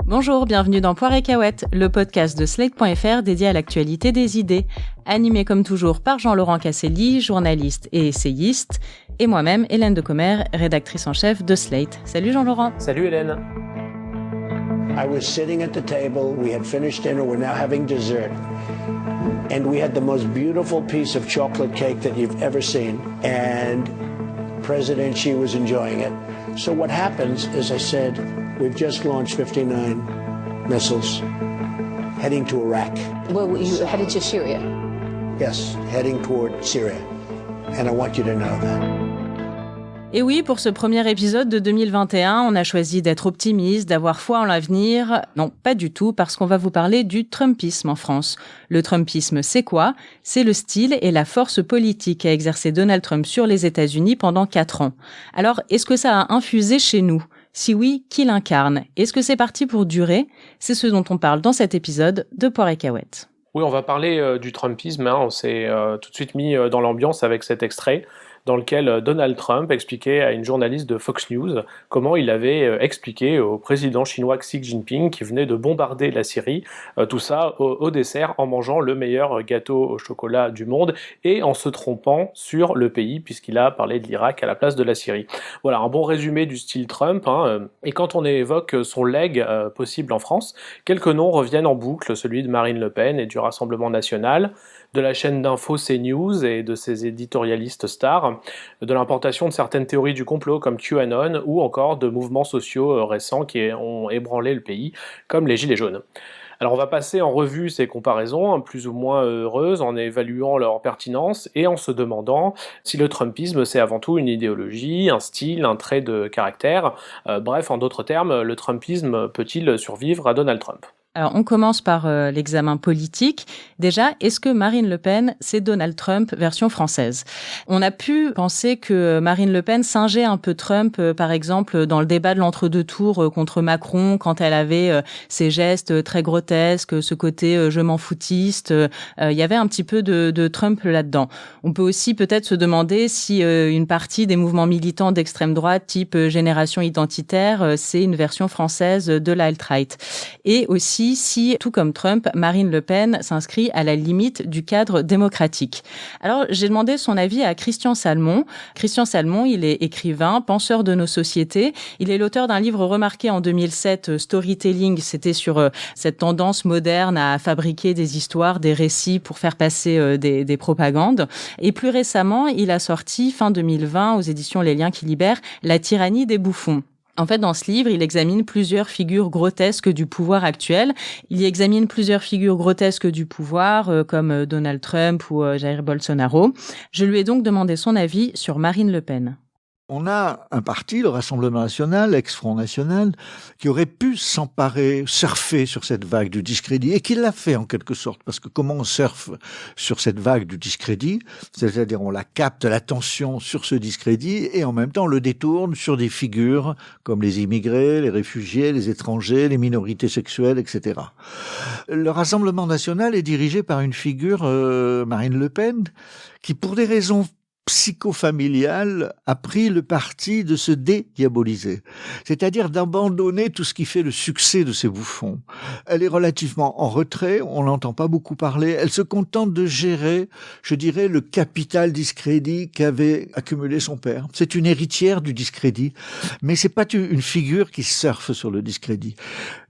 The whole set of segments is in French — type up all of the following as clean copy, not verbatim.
Bonjour, bienvenue dans Poire et Cahuètes, le podcast de Slate.fr dédié à l'actualité des idées. Animé comme toujours par Jean-Laurent Casselli, journaliste et essayiste, et moi-même, Hélène Decomer, rédactrice en chef de Slate. Salut Jean-Laurent. Salut Hélène. I was sitting at the table, we had finished dinner, we're now having dessert. And we had the most beautiful piece of chocolate cake that you've ever seen. And President Xi was enjoying it. So what happens is I said, we've just launched 59 missiles heading to Iraq. Well, you headed to Syria? Yes, heading toward Syria. And I want you to know that. Et oui, pour ce premier épisode de 2021, on a choisi d'être optimiste, d'avoir foi en l'avenir. Non, pas du tout, parce qu'on va vous parler du Trumpisme en France. Le Trumpisme, c'est quoi ? C'est le style et la force politique qu'a exercé Donald Trump sur les États-Unis pendant 4 ans. Alors, est-ce que ça a infusé chez nous ? Si oui, qui l'incarne ? Est-ce que c'est parti pour durer ? C'est ce dont on parle dans cet épisode de Poire et Cahuètes. Oui, on va parler du Trumpisme. On s'est tout de suite mis dans l'ambiance avec cet extrait dans lequel Donald Trump expliquait à une journaliste de Fox News comment il avait expliqué au président chinois Xi Jinping qui venait de bombarder la Syrie, tout ça au dessert en mangeant le meilleur gâteau au chocolat du monde et en se trompant sur le pays puisqu'il a parlé de l'Irak à la place de la Syrie. Voilà, un bon résumé du style Trump. Et quand on évoque son legs possible en France, quelques noms reviennent en boucle, celui de Marine Le Pen et du Rassemblement National, de la chaîne d'info CNews et de ses éditorialistes stars, de l'importation de certaines théories du complot comme QAnon ou encore de mouvements sociaux récents qui ont ébranlé le pays comme les Gilets jaunes. Alors on va passer en revue ces comparaisons, plus ou moins heureuses, en évaluant leur pertinence et en se demandant si le Trumpisme c'est avant tout une idéologie, un style, un trait de caractère. Bref, en d'autres termes, le Trumpisme peut-il survivre à Donald Trump ? Alors, on commence par l'examen politique. Déjà, est-ce que Marine Le Pen, c'est Donald Trump version française ? On a pu penser que Marine Le Pen singeait un peu Trump, par exemple, dans le débat de l'entre-deux tours contre Macron, quand elle avait ces gestes très grotesques, ce côté je m'en foutiste. Il y avait un petit peu de Trump là-dedans. On peut aussi peut-être se demander si une partie des mouvements militants d'extrême droite, type Génération Identitaire, c'est une version française de l'alt-right. Et aussi, si, tout comme Trump, Marine Le Pen s'inscrit à la limite du cadre démocratique. Alors, j'ai demandé son avis à Christian Salmon. Christian Salmon, il est écrivain, penseur de nos sociétés. Il est l'auteur d'un livre remarqué en 2007, Storytelling. C'était sur cette tendance moderne à fabriquer des histoires, des récits pour faire passer des propagandes. Et plus récemment, il a sorti, fin 2020, aux éditions Les Liens qui libèrent, La tyrannie des bouffons. En fait, dans ce livre, il examine plusieurs figures grotesques du pouvoir actuel. Il y examine plusieurs figures grotesques du pouvoir, comme Donald Trump ou Jair Bolsonaro. Je lui ai donc demandé son avis sur Marine Le Pen. On a un parti, le Rassemblement National, ex-Front National, qui aurait pu s'emparer, surfer sur cette vague du discrédit, et qui l'a fait en quelque sorte, parce que comment on surfe sur cette vague du discrédit, c'est-à-dire on la capte l'attention sur ce discrédit, et en même temps on le détourne sur des figures comme les immigrés, les réfugiés, les étrangers, les minorités sexuelles, etc. Le Rassemblement National est dirigé par une figure, Marine Le Pen, qui pour des raisons psychofamiliale a pris le parti de se dédiaboliser, c'est-à-dire d'abandonner tout ce qui fait le succès de ces bouffons. Elle est relativement en retrait, on n'entend pas beaucoup parler, elle se contente de gérer, je dirais, le capital discrédit qu'avait accumulé son père. C'est une héritière du discrédit, mais c'est pas une figure qui surfe sur le discrédit.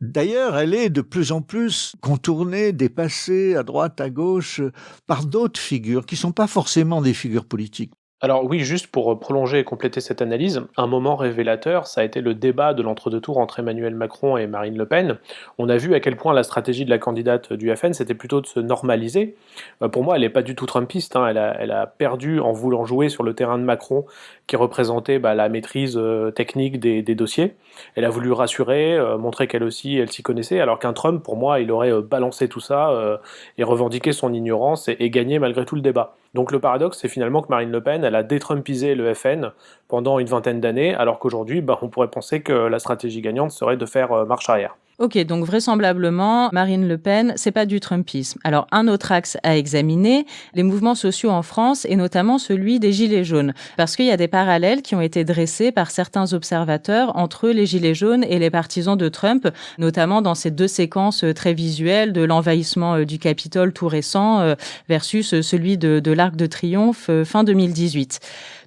D'ailleurs, elle est de plus en plus contournée, dépassée à droite, à gauche, par d'autres figures qui sont pas forcément des figures politiques. Alors oui, juste pour prolonger et compléter cette analyse, un moment révélateur, ça a été le débat de l'entre-deux tours entre Emmanuel Macron et Marine Le Pen. On a vu à quel point la stratégie de la candidate du FN, c'était plutôt de se normaliser. Pour moi, elle n'est pas du tout trumpiste, elle a perdu en voulant jouer sur le terrain de Macron, qui représentait la maîtrise technique des dossiers. Elle a voulu rassurer, montrer qu'elle aussi, elle s'y connaissait, alors qu'un Trump, pour moi, il aurait balancé tout ça et revendiqué son ignorance et gagné malgré tout le débat. Donc le paradoxe, c'est finalement que Marine Le Pen, elle a détrumpisé le FN pendant une vingtaine d'années, alors qu'aujourd'hui, on pourrait penser que la stratégie gagnante serait de faire marche arrière. Ok, donc vraisemblablement, Marine Le Pen, c'est pas du Trumpisme. Alors, un autre axe à examiner, les mouvements sociaux en France et notamment celui des Gilets jaunes. Parce qu'il y a des parallèles qui ont été dressés par certains observateurs entre les Gilets jaunes et les partisans de Trump, notamment dans ces deux séquences très visuelles de l'envahissement du Capitole tout récent versus celui de l'Arc de Triomphe fin 2018.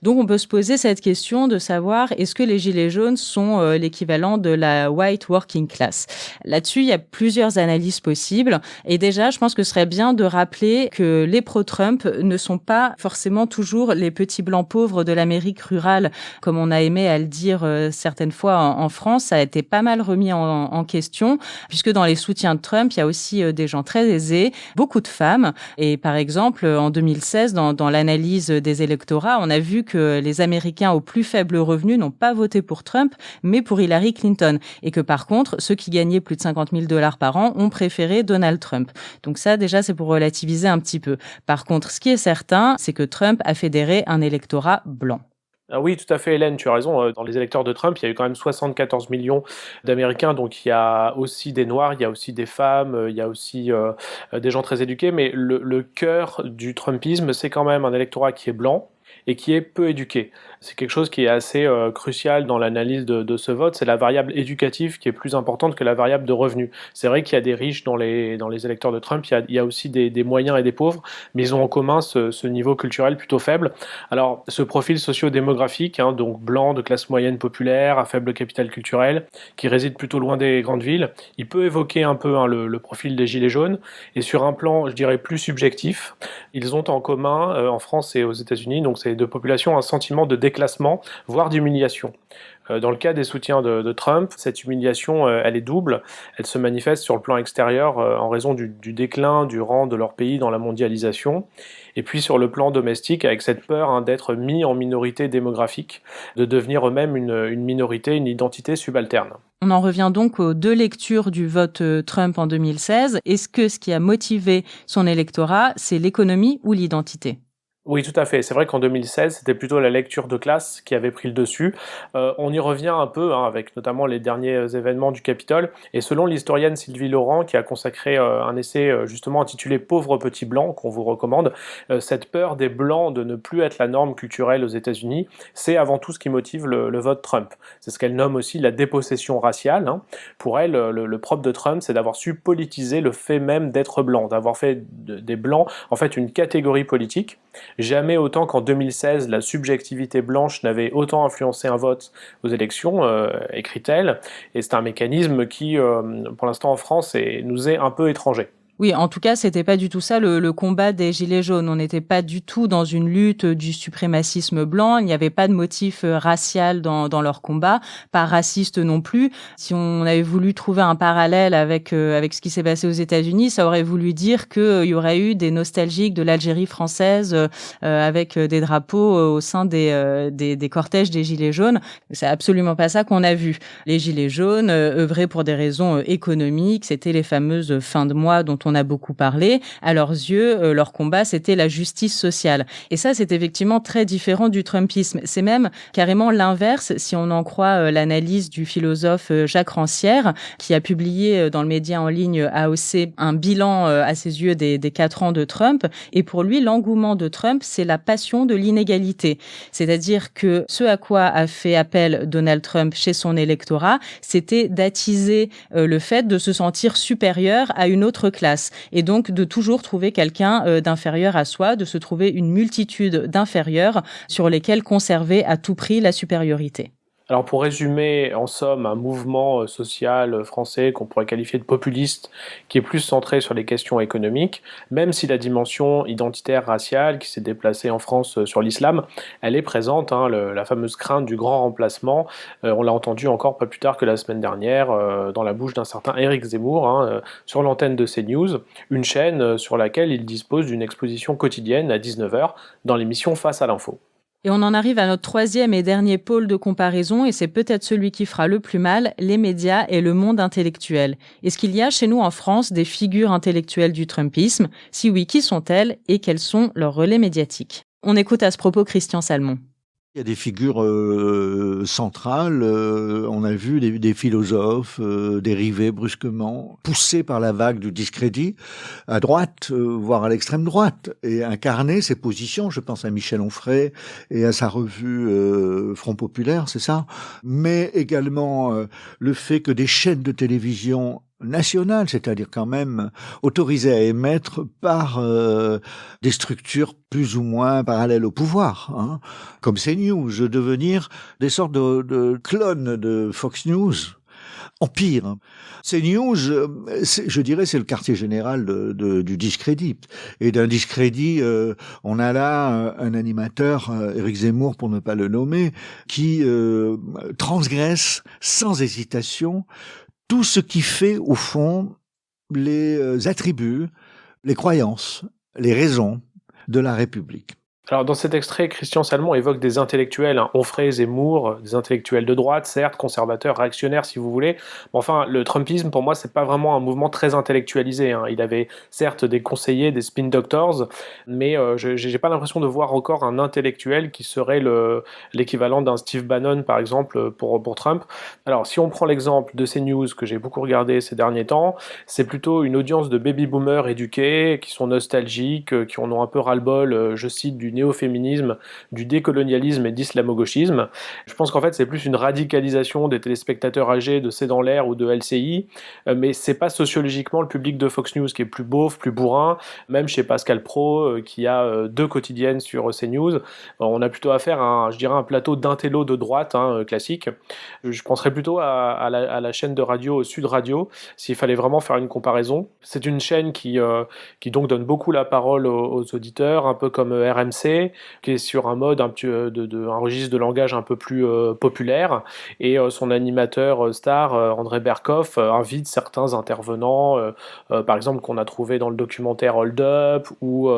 Donc, on peut se poser cette question de savoir est-ce que les Gilets jaunes sont l'équivalent de la white working class? Là-dessus, il y a plusieurs analyses possibles. Et déjà, je pense que ce serait bien de rappeler que les pro-Trump ne sont pas forcément toujours les petits blancs pauvres de l'Amérique rurale, comme on a aimé à le dire certaines fois en France. Ça a été pas mal remis en question, puisque dans les soutiens de Trump, il y a aussi des gens très aisés, beaucoup de femmes. Et par exemple, en 2016, dans l'analyse des électorats, on a vu que les Américains aux plus faibles revenus n'ont pas voté pour Trump, mais pour Hillary Clinton. Et que par contre, ceux qui gagnaient plus de 50 000 $ par an ont préféré Donald Trump. Donc ça, déjà, c'est pour relativiser un petit peu. Par contre, ce qui est certain, c'est que Trump a fédéré un électorat blanc. Ah oui, tout à fait, Hélène, tu as raison. Dans les électeurs de Trump, il y a eu quand même 74 millions d'Américains, donc il y a aussi des Noirs, il y a aussi des femmes, il y a aussi des gens très éduqués, mais le cœur du Trumpisme, c'est quand même un électorat qui est blanc et qui est peu éduqué. C'est quelque chose qui est assez crucial dans l'analyse de ce vote, c'est la variable éducative qui est plus importante que la variable de revenu. C'est vrai qu'il y a des riches dans les électeurs de Trump, il y a aussi des moyens et des pauvres, mais ils ont en commun ce niveau culturel plutôt faible. Alors, ce profil socio-démographique, donc blanc, de classe moyenne populaire, à faible capital culturel, qui réside plutôt loin des grandes villes, il peut évoquer un peu le profil des Gilets jaunes, et sur un plan, je dirais, plus subjectif, ils ont en commun, en France et aux États-Unis, donc ces deux populations, un sentiment de déclassement, voire d'humiliation. Dans le cas des soutiens de Trump, cette humiliation, elle est double. Elle se manifeste sur le plan extérieur en raison du déclin du rang de leur pays dans la mondialisation, et puis sur le plan domestique avec cette peur d'être mis en minorité démographique, de devenir eux-mêmes une minorité, une identité subalterne. On en revient donc aux deux lectures du vote Trump en 2016. Est-ce que ce qui a motivé son électorat, c'est l'économie ou l'identité ? Oui, tout à fait. C'est vrai qu'en 2016, c'était plutôt la lecture de classe qui avait pris le dessus. On y revient un peu, avec notamment les derniers événements du Capitole. Et selon l'historienne Sylvie Laurent, qui a consacré un essai justement intitulé « Pauvres petits blancs », qu'on vous recommande, cette peur des blancs de ne plus être la norme culturelle aux États-Unis, c'est avant tout ce qui motive le vote Trump. C'est ce qu'elle nomme aussi la dépossession raciale. Pour elle, le propre de Trump, c'est d'avoir su politiser le fait même d'être blanc, d'avoir fait des blancs en fait une catégorie politique. Jamais autant qu'en 2016, la subjectivité blanche n'avait autant influencé un vote aux élections, écrit-elle, et c'est un mécanisme qui, pour l'instant en France, nous est un peu étranger. Oui, en tout cas, c'était pas du tout ça le combat des Gilets jaunes. On n'était pas du tout dans une lutte du suprémacisme blanc. Il n'y avait pas de motif racial dans leur combat, pas raciste non plus. Si on avait voulu trouver un parallèle avec ce qui s'est passé aux États-Unis, ça aurait voulu dire qu'il y aurait eu des nostalgiques de l'Algérie française avec des drapeaux au sein des cortèges des Gilets jaunes. C'est absolument pas ça qu'on a vu. Les Gilets jaunes œuvraient pour des raisons économiques. C'était les fameuses fins de mois dont on a beaucoup parlé. À leurs yeux, leur combat, c'était la justice sociale. Et ça, c'est effectivement très différent du Trumpisme. C'est même carrément l'inverse, si on en croit l'analyse du philosophe Jacques Rancière, qui a publié dans le média en ligne AOC un bilan à ses yeux des 4 ans de Trump. Et pour lui, l'engouement de Trump, c'est la passion de l'inégalité. C'est-à-dire que ce à quoi a fait appel Donald Trump chez son électorat, c'était d'attiser le fait de se sentir supérieur à une autre classe. Et donc de toujours trouver quelqu'un d'inférieur à soi, de se trouver une multitude d'inférieurs sur lesquels conserver à tout prix la supériorité. Alors pour résumer, en somme, un mouvement social français qu'on pourrait qualifier de populiste, qui est plus centré sur les questions économiques, même si la dimension identitaire raciale qui s'est déplacée en France sur l'islam, elle est présente, la fameuse crainte du grand remplacement, on l'a entendu encore pas plus tard que la semaine dernière dans la bouche d'un certain Éric Zemmour, sur l'antenne de CNews, une chaîne sur laquelle il dispose d'une exposition quotidienne à 19h dans l'émission Face à l'info. Et on en arrive à notre troisième et dernier pôle de comparaison, et c'est peut-être celui qui fera le plus mal, les médias et le monde intellectuel. Est-ce qu'il y a chez nous en France des figures intellectuelles du Trumpisme? Si oui, qui sont-elles et quels sont leurs relais médiatiques? On écoute à ce propos Christian Salmon. Il y a des figures centrales. On a vu des philosophes dériver brusquement, poussés par la vague du discrédit, à droite, voire à l'extrême droite, et incarner ses positions. Je pense à Michel Onfray et à sa revue Front Populaire, c'est ça. Mais également le fait que des chaînes de télévision nationales, c'est-à-dire quand même autorisées à émettre par des structures plus ou moins parallèles au pouvoir, hein, comme CNews, devenir des sortes de clones de Fox News. En pire, CNews, je dirais, c'est le quartier général du discrédit. Et d'un discrédit, on a là un animateur, Éric Zemmour pour ne pas le nommer, qui transgresse sans hésitation tout ce qui fait, au fond, les attributs, les croyances, les raisons de la République. Alors dans cet extrait, Christian Salmon évoque des intellectuels, hein, Onfray, Zemmour, des intellectuels de droite, certes, conservateurs, réactionnaires si vous voulez. Mais enfin, le Trumpisme, pour moi, c'est pas vraiment un mouvement très intellectualisé, hein. Il avait certes des conseillers, des spin doctors, mais j'ai pas l'impression de voir encore un intellectuel qui serait l'équivalent d'un Steve Bannon, par exemple, pour Trump. Alors si on prend l'exemple de CNews, que j'ai beaucoup regardé ces derniers temps, c'est plutôt une audience de baby-boomers éduqués, qui sont nostalgiques, qui en ont un peu ras-le-bol, je cite, du néo-féminisme, du décolonialisme et d'islamo-gauchisme. Je pense qu'en fait, c'est plus une radicalisation des téléspectateurs âgés de C'est dans l'air ou de LCI, mais c'est pas sociologiquement le public de Fox News qui est plus beauf, plus bourrin, même chez Pascal Praud, qui a 2 quotidiennes sur CNews. On a plutôt affaire à, je dirais, un plateau d'intello de droite, hein, classique. Je penserais plutôt à la chaîne de radio Sud Radio, s'il fallait vraiment faire une comparaison. C'est une chaîne qui donc donne beaucoup la parole aux auditeurs, un peu comme RMC, qui est sur un mode un registre de langage un peu plus populaire, et son animateur star, André Berkoff, invite certains intervenants, par exemple qu'on a trouvé dans le documentaire Hold Up, ou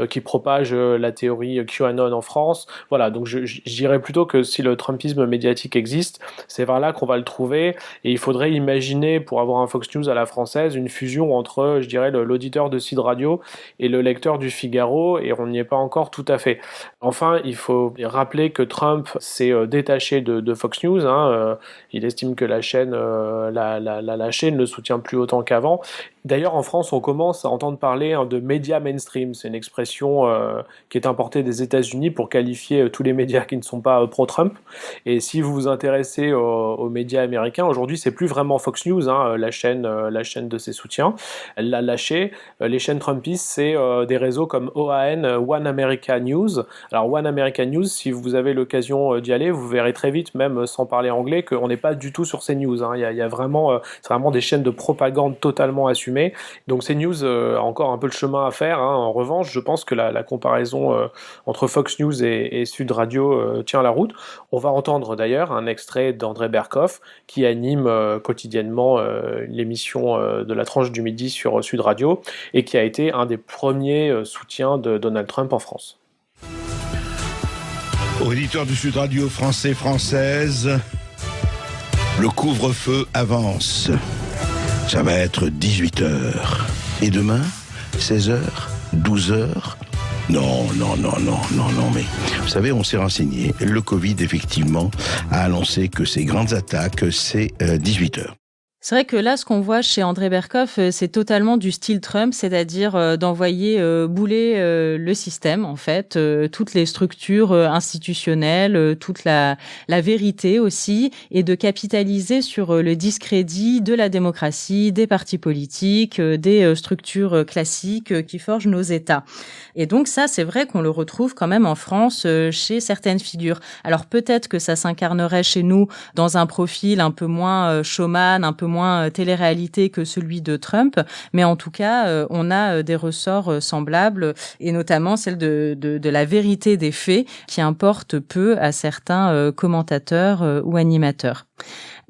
qui propage la théorie QAnon en France. Voilà, donc je dirais plutôt que si le Trumpisme médiatique existe, c'est vers là qu'on va le trouver, et il faudrait imaginer, pour avoir un Fox News à la française, une fusion entre, je dirais, l'auditeur de Sud Radio et le lecteur du Figaro, et on n'y est pas encore tout à fait. Enfin, il faut rappeler que Trump s'est détaché de Fox News, hein. Il estime que la chaîne l'a lâché, ne le soutient plus autant qu'avant. D'ailleurs, en France, on commence à entendre parler de médias mainstream. C'est une expression qui est importée des États-Unis pour qualifier tous les médias qui ne sont pas pro-Trump. Et si vous vous intéressez aux médias américains, aujourd'hui, c'est plus vraiment Fox News, hein, la chaîne de ses soutiens. Elle l'a lâché. Les chaînes Trumpistes, c'est des réseaux comme OAN, One America News. Alors, One America News, si vous avez l'occasion d'y aller, vous verrez très vite, même sans parler anglais, qu'on n'est pas du tout sur CNews, hein. Il y a vraiment, c'est vraiment des chaînes de propagande totalement assumées. Donc CNews a encore un peu le chemin à faire, hein. En revanche, je pense que la comparaison entre Fox News et Sud Radio tient la route. On va entendre d'ailleurs un extrait d'André Berkoff qui anime quotidiennement l'émission de la tranche du midi sur Sud Radio, et qui a été un des premiers soutiens de Donald Trump en France. Auditeurs du Sud Radio français, française, le couvre-feu avance. Ça va être 18h. Et demain, 16h, 12h. Non, mais vous savez, on s'est renseigné. Le Covid, effectivement, a annoncé que ces grandes attaques, c'est 18h. C'est vrai que là, ce qu'on voit chez André Berkoff, c'est totalement du style Trump, c'est-à-dire d'envoyer bouler le système, en fait, toutes les structures institutionnelles, toute la vérité aussi, et de capitaliser sur le discrédit de la démocratie, des partis politiques, des structures classiques qui forgent nos États. Et donc ça, c'est vrai qu'on le retrouve quand même en France chez certaines figures. Alors peut-être que ça s'incarnerait chez nous dans un profil un peu moins showman, un peu moins télé-réalité que celui de Trump, mais en tout cas, on a des ressorts semblables, et notamment celle de la vérité des faits qui importe peu à certains commentateurs ou animateurs.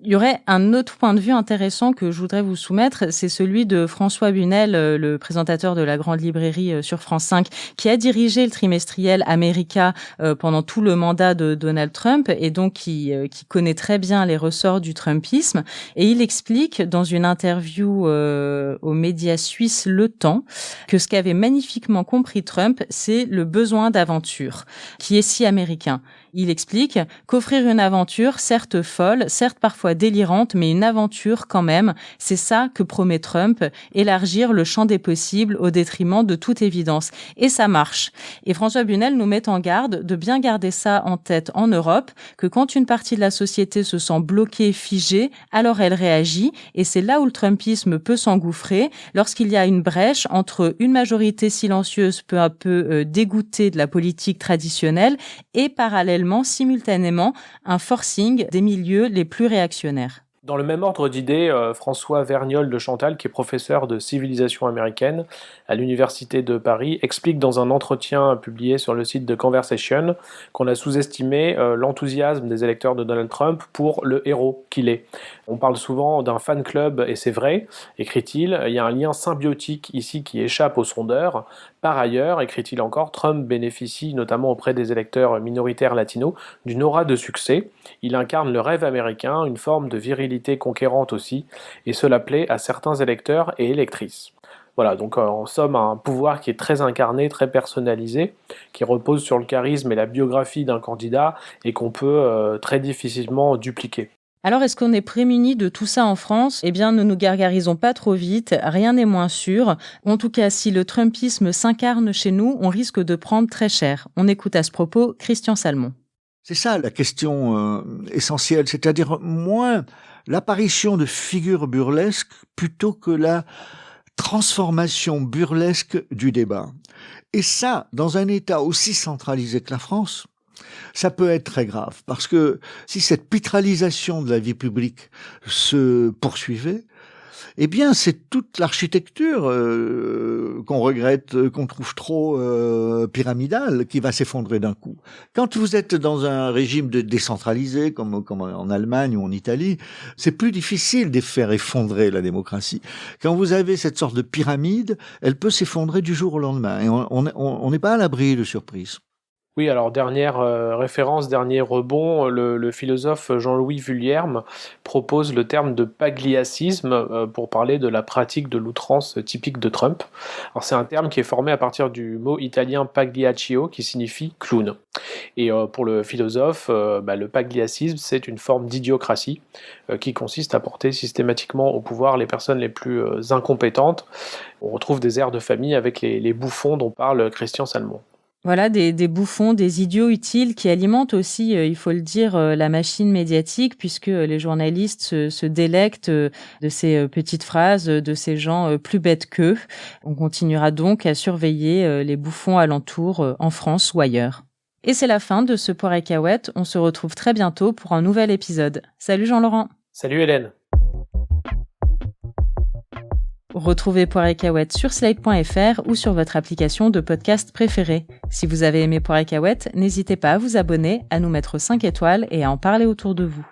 Il y aurait un autre point de vue intéressant que je voudrais vous soumettre, c'est celui de François Bunel, le présentateur de la Grande Librairie sur France 5, qui a dirigé le trimestriel America pendant tout le mandat de Donald Trump, et donc qui connaît très bien les ressorts du Trumpisme. Et il explique dans une interview aux médias suisses Le Temps que ce qu'avait magnifiquement compris Trump, c'est le besoin d'aventure, qui est si américain. Il explique qu'offrir une aventure, certes folle, certes parfois délirante, mais une aventure quand même, c'est ça que promet Trump, élargir le champ des possibles au détriment de toute évidence. Et ça marche. Et François Bunel nous met en garde de bien garder ça en tête en Europe, que quand une partie de la société se sent bloquée, figée, alors elle réagit, et c'est là où le trumpisme peut s'engouffrer, lorsqu'il y a une brèche entre une majorité silencieuse peu à peu dégoûtée de la politique traditionnelle et parallèlement, simultanément, un forcing des milieux les plus réactionnaires. Dans le même ordre d'idées, François Vergnol de Chantal, qui est professeur de civilisation américaine à l'Université de Paris, explique dans un entretien publié sur le site de Conversation qu'on a sous-estimé l'enthousiasme des électeurs de Donald Trump pour le héros qu'il est. On parle souvent d'un fan club, et c'est vrai, écrit-il, il y a un lien symbiotique ici qui échappe aux sondeurs. Par ailleurs, écrit-il encore, Trump bénéficie, notamment auprès des électeurs minoritaires latinos, d'une aura de succès. Il incarne le rêve américain, une forme de virilité conquérante aussi, et cela plaît à certains électeurs et électrices. Voilà, donc en somme, un pouvoir qui est très incarné, très personnalisé, qui repose sur le charisme et la biographie d'un candidat, et qu'on peut très difficilement dupliquer. Alors, est-ce qu'on est prémuni de tout ça en France ? Eh bien, ne nous gargarisons pas trop vite, rien n'est moins sûr. En tout cas, si le trumpisme s'incarne chez nous, on risque de prendre très cher. On écoute à ce propos Christian Salmon. C'est ça la question essentielle, c'est-à-dire moins l'apparition de figures burlesques plutôt que la transformation burlesque du débat. Et ça, dans un État aussi centralisé que la France, ça peut être très grave, parce que si cette pitralisation de la vie publique se poursuivait, eh bien, c'est toute l'architecture qu'on regrette, qu'on trouve trop pyramidale, qui va s'effondrer d'un coup. Quand vous êtes dans un régime décentralisé, comme en Allemagne ou en Italie, c'est plus difficile de faire effondrer la démocratie. Quand vous avez cette sorte de pyramide, elle peut s'effondrer du jour au lendemain, et on n'est pas à l'abri de surprises. Oui, alors dernière référence, dernier rebond, le philosophe Jean-Louis Vuillerme propose le terme de pagliacisme pour parler de la pratique de l'outrance typique de Trump. Alors c'est un terme qui est formé à partir du mot italien pagliaccio qui signifie clown. Et pour le philosophe, le pagliacisme c'est une forme d'idiocratie qui consiste à porter systématiquement au pouvoir les personnes les plus incompétentes. On retrouve des airs de famille avec les bouffons dont parle Christian Salmon. Voilà, des bouffons, des idiots utiles qui alimentent aussi, il faut le dire, la machine médiatique, puisque les journalistes se délectent de ces petites phrases, de ces gens plus bêtes qu'eux. On continuera donc à surveiller les bouffons alentours en France ou ailleurs. Et c'est la fin de ce Poire et Cahuète. On se retrouve très bientôt pour un nouvel épisode. Salut Jean-Laurent. Salut Hélène. Retrouvez Poire et Cahuète sur slate.fr ou sur votre application de podcast préférée. Si vous avez aimé Poire et Cahuète, n'hésitez pas à vous abonner, à nous mettre 5 étoiles et à en parler autour de vous.